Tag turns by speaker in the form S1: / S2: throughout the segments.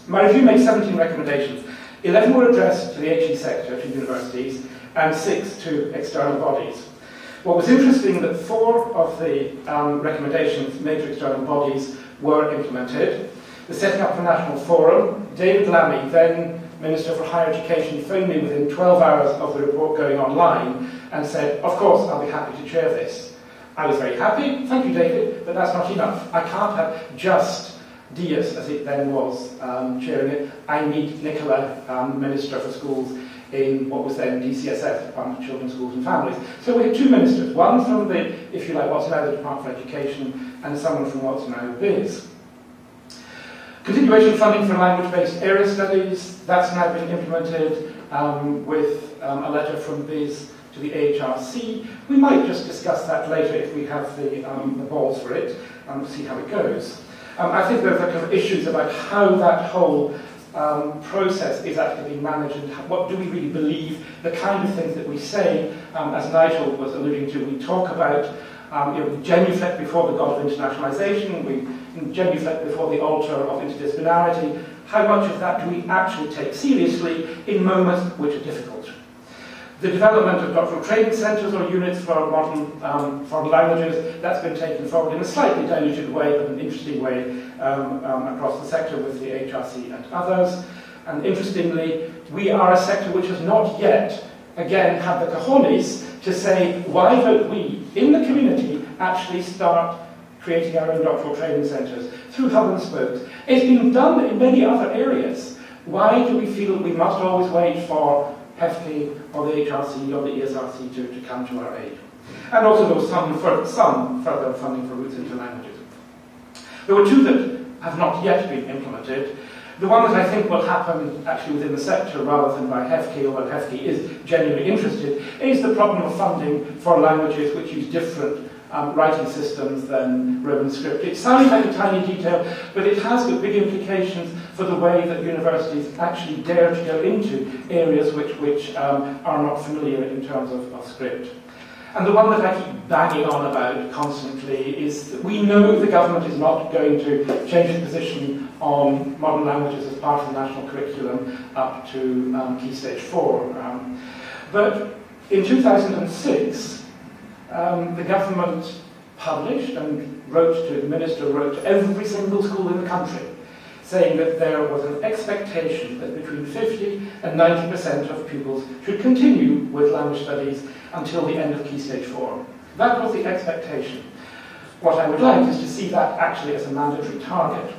S1: My review makes 17 recommendations. 11 were addressed to the HE sector, to universities, and 6 to external bodies. What was interesting that 4 of the recommendations made to external bodies were implemented. The setting up of a national forum. David Lammy, then Minister for Higher Education, phoned me within 12 hours of the report going online and said, of course, I'll be happy to chair this. I was very happy, thank you David, but that's not enough. I can't have just Dias, as it then was, chairing it. I need Nicola, Minister for Schools, in what was then DCSF, Department of Children, Schools and Families. So we had 2 ministers, one from the, if you like, what's now the Department for Education, and someone from what's now Biz. Continuation funding for language-based area studies, that's now been implemented with a letter from Biz to the AHRC. We might just discuss that later if we have the balls for it, see how it goes. I think there are kind of issues about how that whole process is actually being managed and what do we really believe, the kind of things that we say, as Nigel was alluding to, we talk about we genuflect before the god of internationalisation, we genuflect before the altar of interdisciplinarity. How much of that do we actually take seriously in moments which are difficult? The development of doctoral training centres or units for modern foreign languages, that's been taken forward in a slightly diluted way, but an interesting way across the sector with the HRC and others. And interestingly, we are a sector which has not yet, again, had the cojones to say, why don't we, in the community, actually start creating our own doctoral training centres through hub and spokes. It's been done in many other areas. Why do we feel we must always wait for HEFCE or the HRC or the ESRC to come to our aid? And also there was some further funding for routes into languages. There were 2 that have not yet been implemented. The one that I think will happen actually within the sector rather than by HEFCE, although HEFCE is genuinely interested, is the problem of funding for languages which use different writing systems than Roman script. It sounds like a tiny detail, but it has got big implications for the way that universities actually dare to go into areas which are not familiar in terms of script. And the one that I keep banging on about constantly is that we know the government is not going to change its position on modern languages as part of the national curriculum up to Key Stage 4. But in 2006, the government published and wrote to the minister, wrote to every single school in the country, saying that there was an expectation that between 50 and 90% of pupils should continue with language studies until the end of Key Stage 4. That was the expectation. What I would like is to see that actually as a mandatory target,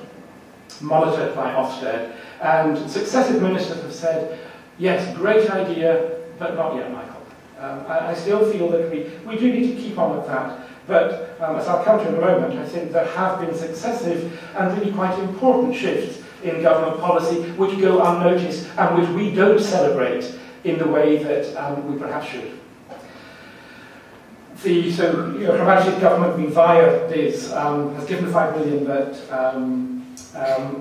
S1: monitored by Ofsted, and successive ministers have said, yes, great idea, but not yet, Michael. I still feel that we do need to keep on with that, but as I'll come to in a moment, I think there have been successive and really quite important shifts in government policy which go unnoticed and which we don't celebrate in the way that we perhaps should. Her Majesty's government, via this, has given the 5 million that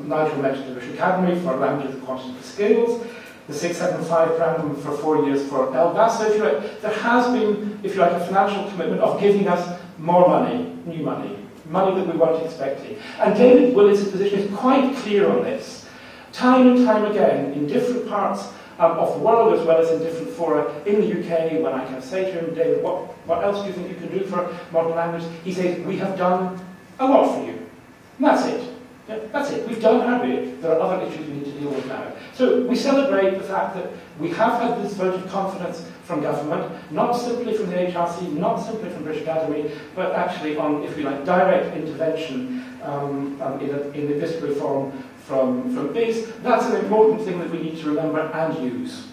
S1: Nigel mentioned to the British Academy for languages and quantitative skills, the 675 per annum for 4 years for LBAS. So if you like, there has been, if you like, a financial commitment of giving us more money, new money, money that we weren't expecting. And David Willis' position is quite clear on this. Time and time again, in different parts of the world as well as in different fora in the UK, when I can say to him, David, what else do you think you can do for modern language? He says, we have done a lot for you. And that's it. Yeah, that's it. We've done our bit. There are other issues we need to deal with now. So we celebrate the fact that we have had this vote of confidence from government, not simply from the HRC, not simply from British Academy, but actually on, if we like, direct intervention in the fiscal reform from BIS. That's an important thing that we need to remember and use.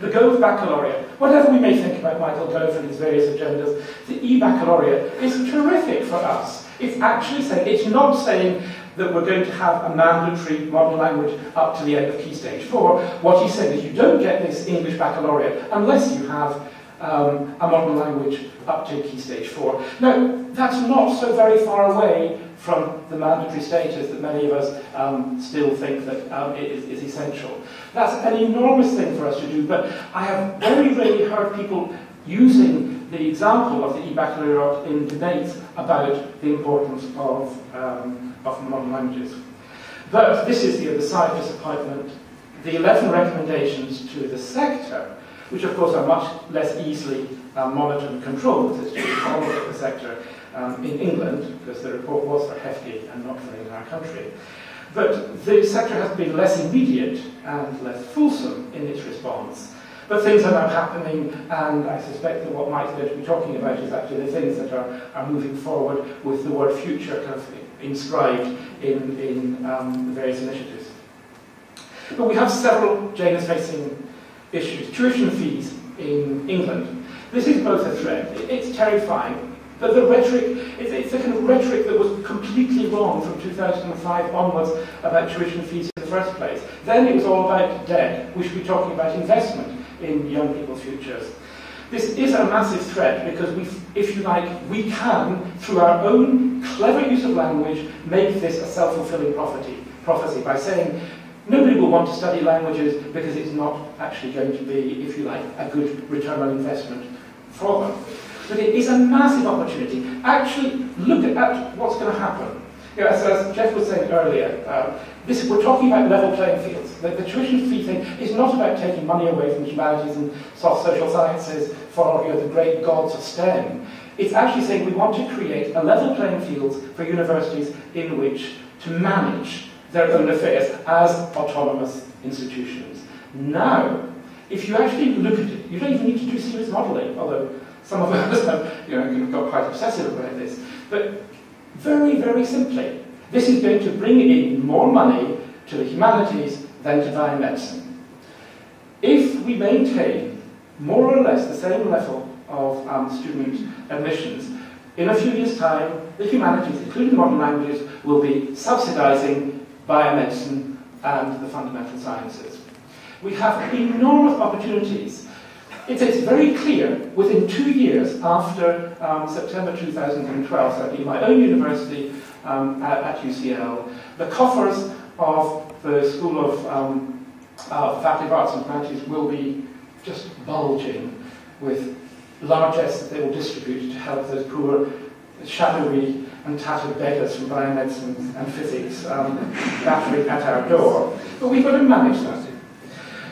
S1: The Gove Baccalaureate. Whatever we may think about Michael Gove and his various agendas, the e-Baccalaureate is terrific for us. It's actually saying, it's not saying that we're going to have a mandatory modern language up to the end of Key Stage 4. What he's saying is you don't get this English Baccalaureate unless you have a modern language up to Key Stage 4. Now, that's not so very far away from the mandatory status that many of us still think that is essential. That's an enormous thing for us to do, but I have very rarely heard people using the example of the e-Baccalaureate in debates about the importance of modern languages. But this is the other side of disappointment. The 11 recommendations to the sector, which of course are much less easily monitored and controlled, as it's called the sector in England, because the report was for hefty and not for the entire country. But the sector has been less immediate and less fulsome in its response. But things are now happening, and I suspect that what Mike's going to be talking about is actually the things that are moving forward with the word future kind of inscribed in the various initiatives. But we have several Janus-facing issues. Tuition fees in England. This is both a threat. It's terrifying. But the rhetoric, it's the kind of rhetoric that was completely wrong from 2005 onwards about tuition fees in the first place. Then it was all about debt. We should be talking about investment in young people's futures. This is a massive threat because, if you like, we can, through our own clever use of language, make this a self-fulfilling prophecy by saying nobody will want to study languages because it's not actually going to be, if you like, a good return on investment for them. But it is a massive opportunity. Actually, look at what's going to happen. You know, as Jeff was saying earlier, we're talking about level playing fields. The tuition fee thing is not about taking money away from humanities and soft social sciences for the great gods of STEM. It's actually saying we want to create a level playing fields for universities in which to manage their own affairs as autonomous institutions. Now, if you actually look at it, you don't even need to do serious modelling, although some of us have got quite obsessive about this. But very, very simply, this is going to bring in more money to the humanities than to biomedicine. If we maintain more or less the same level of student admissions, in a few years' time, the humanities, including modern languages, will be subsidising biomedicine and the fundamental sciences. We have enormous opportunities. It's very clear, within 2 years after September 2012, so in my own university at UCL, the coffers of the School of Faculty of Arts and Humanities will be just bulging with largesse that they will distribute to help those poor, shadowy and tattered beggars from biomedicine and physics battering at our door. But we've got to manage that.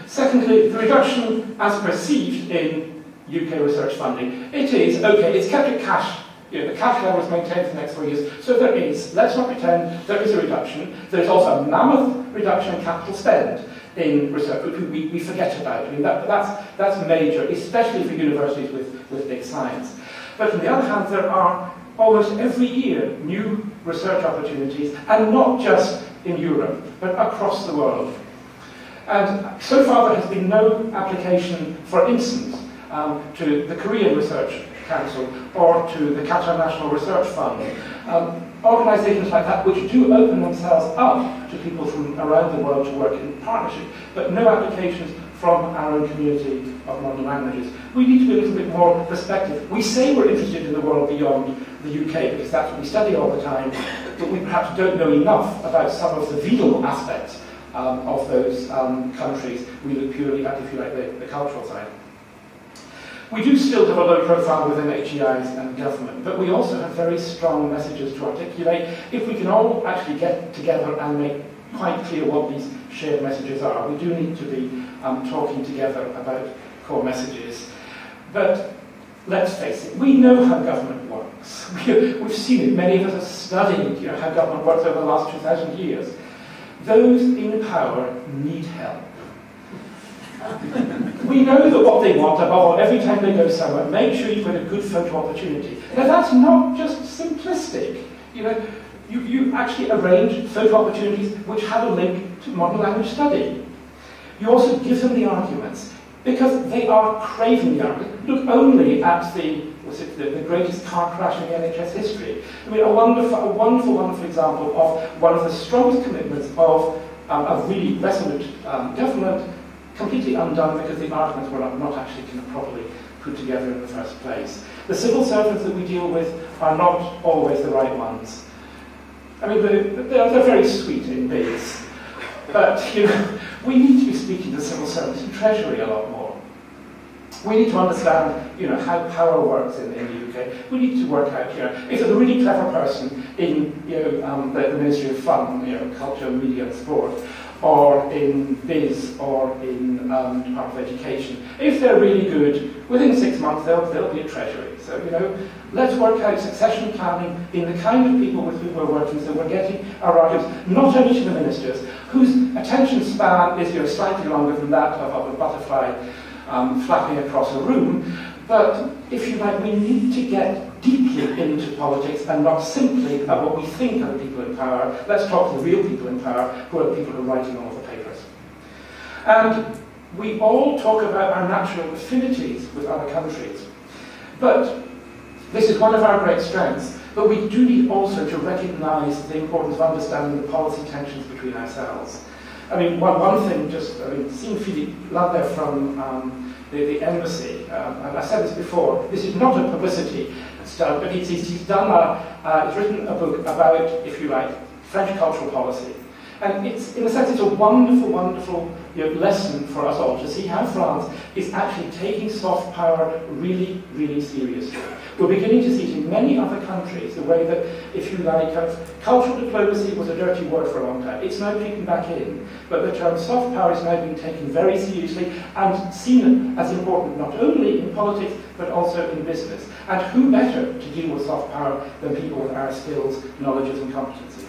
S1: Secondly, the reduction as perceived in UK research funding. It is, okay, it's kept at cash. The cash level is maintained for the next 4 years. So there is, let's not pretend, there is a reduction. There's also a mammoth reduction in capital spend in research, which we forget about. I mean, that's major, especially for universities with big science. But on the other hand, there are almost every year new research opportunities, and not just in Europe, but across the world. And so far there has been no application, for instance, to the Korean Research Council or to the Qatar National Research Fund. Organisations like that which do open themselves up to people from around the world to work in partnership, but no applications from our own community of modern languages. We need to be a little bit more perspective. We say we're interested in the world beyond the UK because that's what we study all the time, but we perhaps don't know enough about some of the venal aspects of those countries. We look purely at, if you like, the cultural side. We do still have a low profile within HEIs and government, but we also have very strong messages to articulate. If we can all actually get together and make quite clear what these shared messages are, we do need to be talking together about core messages. But let's face it, we know how government works. We've seen it. Many of us have studied how government works over the last 2,000 years. Those in power need help. We know that what they want, above all, every time they go somewhere, make sure you've got a good photo opportunity. Now that's not just simplistic. You actually arrange photo opportunities which have a link to modern language study. You also give them the arguments, because they are craving the arguments. Look only at the greatest car crash in the NHS history. I mean, a wonderful example of one of the strongest commitments of a really resolute government, completely undone because the arguments were not actually kind of properly put together in the first place. The civil servants that we deal with are not always the right ones. I mean, they're very sweet in bits, but we need to be speaking to civil servants in Treasury a lot more. We need to understand, you know, how power works in the UK. We need to work out, you know, if there's a really clever person in, you know, the Ministry of Fun, you know, Culture, Media and Sport, or in Biz, or in Department of Education. If they're really good, within 6 months they'll be at Treasury. So, you know, let's work out succession planning in the kind of people with whom we're working, so we're getting our arguments not only to the ministers, whose attention span is, you know, slightly longer than that of a butterfly flapping across a room, but if you like, we need to get deeply into politics and not simply at what we think are the people in power. Let's talk to the real people in power, who are the people who are writing all of the papers. And we all talk about our natural affinities with other countries, but this is one of our great strengths. But we do need also to recognise the importance of understanding the policy tensions between ourselves. I mean, one thing, seeing Philippe Lander from the embassy, and I said this before, this is not a publicity stunt, but he's written a book about, if you like, French cultural policy. And it's, in a sense, it's a wonderful, wonderful, you know, lesson for us all to see how France is actually taking soft power really, really seriously. We're beginning to see it in many other countries, the way that, if you like, cultural diplomacy was a dirty word for a long time. It's now creeping back in, but the term soft power is now being taken very seriously and seen as important not only in politics, but also in business. And who better to deal with soft power than people with our skills, knowledges and competencies?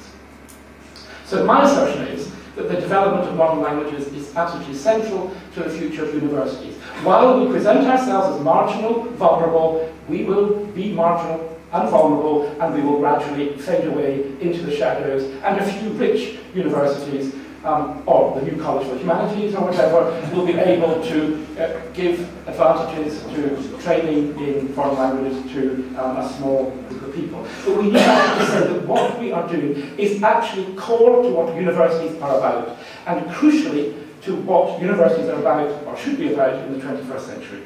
S1: So my assertion is that the development of modern languages is absolutely central to the future of universities. While we present ourselves as marginal, vulnerable, we will be marginal and vulnerable, and we will gradually fade away into the shadows, and a few rich universities, or the new College for Humanities or whatever, will be able to give advantages to training in foreign languages to a small group of people. But we need to say that what we are doing is actually core to what universities are about, and crucially to what universities are about, or should be about, in the 21st century.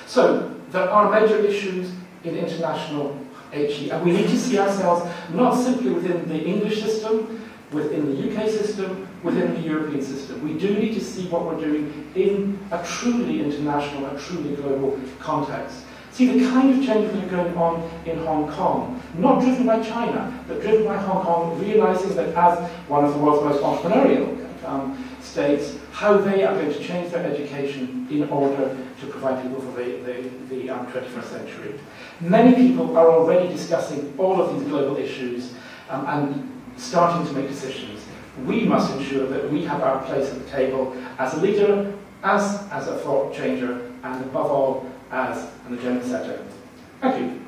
S1: So, there are major issues in international HE, and we need to see ourselves not simply within the English system, within the UK system, within the European system. We do need to see what we're doing in a truly international, a truly global context. See the kind of changes that are going on in Hong Kong, not driven by China, but driven by Hong Kong, realizing that as one of the world's most entrepreneurial states, how they are going to change their education in order to provide people for the 21st century. Many people are already discussing all of these global issues and starting to make decisions. We must ensure that we have our place at the table as a leader, as a thought changer, and above all, as an agenda setter. Thank you.